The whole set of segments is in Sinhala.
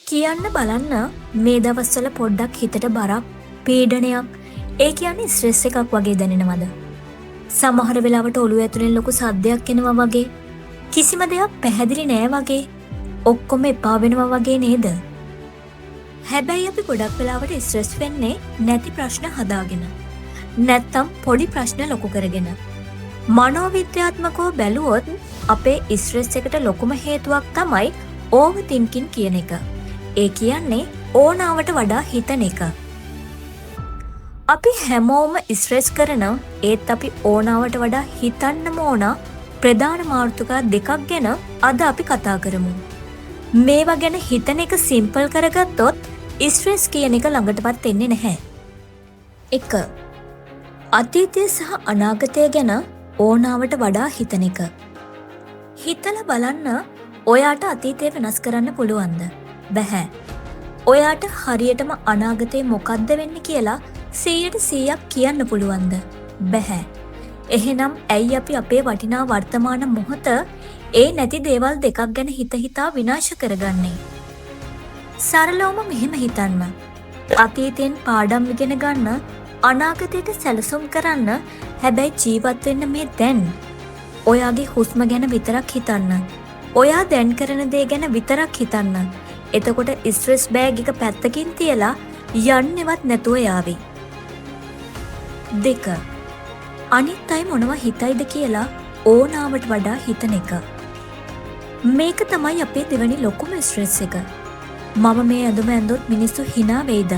කියන්න බලන්න මේ දවස්වල පොඩ්ඩක් හිතට බරක් පීඩනයක් ඒ කියන්නේ ස්ට්‍රෙස් එකක් වගේ දැනෙනවද? සමහර වෙලාවට ඔළුව ඇතුලෙන් ලොකු සද්දයක් එනවා වගේ කිසිම දෙයක් පැහැදිලි නෑ වගේ ඔක්කොම එපා වෙනවා වගේ නේද? හැබැයි අපි ගොඩක් වෙලාවට ස්ට්‍රෙස් වෙන්නේ නැති ප්‍රශ්න හදාගෙන නැත්තම් පොඩි ප්‍රශ්න ලොකු කරගෙන. මනෝවිද්‍යාත්මකව බැලුවොත් අපේ ස්ට්‍රෙස් එකට ලොකුම හේතුවක් තමයි ඕවර් තින්කින් කියන එක. ඒ කියන්නේ ඕනාවට වඩා හිතන එක. අපි හැමෝම ස්ට්‍රෙස් කරන ඒත් අපි ඕනාවට වඩා හිතන්නම ඕන ප්‍රධාන මාතෘකා දෙකක් ගැන අද අපි කතා කරමු. මේවා ගැන හිතන එක සිම්පල් කරගත්තොත් ස්ට්‍රෙස් කියන එක ළඟටවත් එන්නේ නැහැ. 1. අතීතය සහ අනාගතය ගැන ඕනාවට වඩා හිතන එක. හිතලා බලන්න ඔයාට අතීතය වෙනස් කරන්න පුළුවන්ද? බැහැ. ඔයාට හරියටම අනාගතේ මොකද්ද වෙන්නේ කියලා 100% කියන්න පුළුවන්ද? බැහැ. එහෙනම් ඇයි අපි අපේ වටිනා වර්තමාන මොහොත ඒ නැති දේවල් දෙකක් ගැන හිතා විනාශ කරගන්නේ? සරලවම මෙහෙම හිතන්න. අතීතයෙන් පාඩම් ඉගෙන ගන්න, අනාගතයට සැලසුම් කරන්න, හැබැයි ජීවත් වෙන්න මේ දැන්. ඔයාගේ හුස්ම ගැන විතරක් හිතන්න. ඔයා දැන් කරන දේ ගැන විතරක් හිතන්න. එතකොට ස්ට්‍රෙස් බෑග් එක පැත්තකින් තියලා යන්නෙවත් නැතුව යාවි. 2. අනිත් අය මොනවා හිතයිද කියලා ඕනාවට වඩා හිතන එක. මේක තමයි අපේ දෙවැනි ලොකුම ස්ට්‍රෙස් එක. මම මේ ඇඳුම ඇඳොත් මිනිස්සු hina වෙයිද?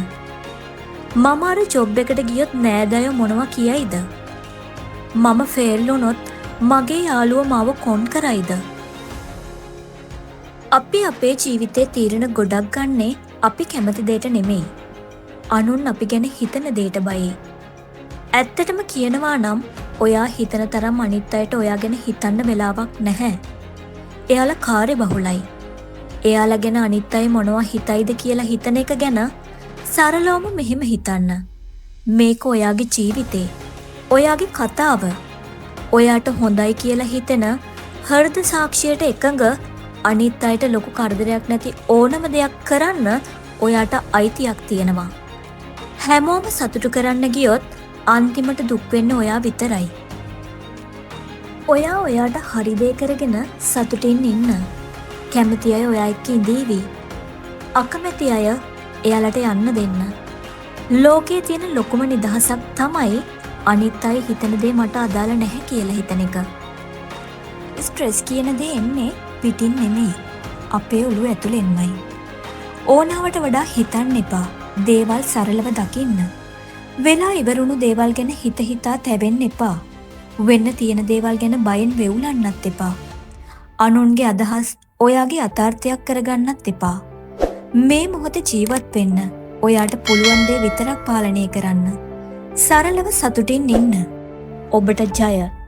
මම අර ජොබ් එකට ගියොත් නෑදෑයෝ මොනවා කියයිද? මම ෆේල් වුණොත් මගේ යාළුවෝ මාව කොන් කරයිද? අපි අපේ ජීවිතේ තීරණ ගොඩක් ගන්නේ අපි කැමති දෙයට නෙමෙයි. අනුන් අපි ගැන හිතන දෙයට බයයි. ඇත්තටම කියනවා නම් ඔයා හිතන තරම් අනිත් අයට ඔයා ගැන හිතන්න වෙලාවක් නැහැ. එයාලා කාර්යබහුලයි. එයාලා ගැන අනිත් අය මොනවා හිතයිද කියලා හිතන එක ගැන සරලවම මෙහෙම හිතන්න. මේක ඔයාගේ ජීවිතේ. ඔයාගේ කතාව. ඔයාට හොඳයි කියලා හිතෙන හෘද සාක්ෂියට එකඟ අනිත් අයට ලොකු කරදරයක් නැති ඕනම දෙයක් කරන්න ඔයාට අයිතියක් තියෙනවා. හැමෝම සතුටු කරන්න ගියොත් අන්තිමට දුක් වෙන්නේ ඔයා විතරයි. ඔයා ඔයාට හරි දේ කරගෙන සතුටින් ඉන්න. කැමති අය ඔයා එක්ක ඉඳීවි. අකමැති අය එයාලට යන්න දෙන්න. ලෝකයේ තියෙන ලොකුම නිදහසක් තමයි අනිත් අය හිතන දේ මට අදාළ නැහැ කියලා හිතන එක. ස්ට්‍රෙස් කියන දේ එන්නේ පිටින් නෙමෙයි, අපේ ඔළුව ඇතුළෙන්මයි. ඕනාවට වඩා හිතන්න එපා. දේවල් සරලව දකින්න. වෙලා ඉවරුණු දේවල් ගැන හිතා තැවෙන්න එපා. වෙන්න තියෙන දේවල් ගැන බයෙන් වෙවුලන්නත් එපා. අනුන්ගේ අදහස් ඔයාගේ යථාර්ථයක් කරගන්නත් එපා. මේ මොහොතේ ජීවත් වෙන්න ඔයාට පුළුවන් දේ විතරක් පාලනය කරන්න. සරලව සතුටින් ඉන්න. ඔබට ජය.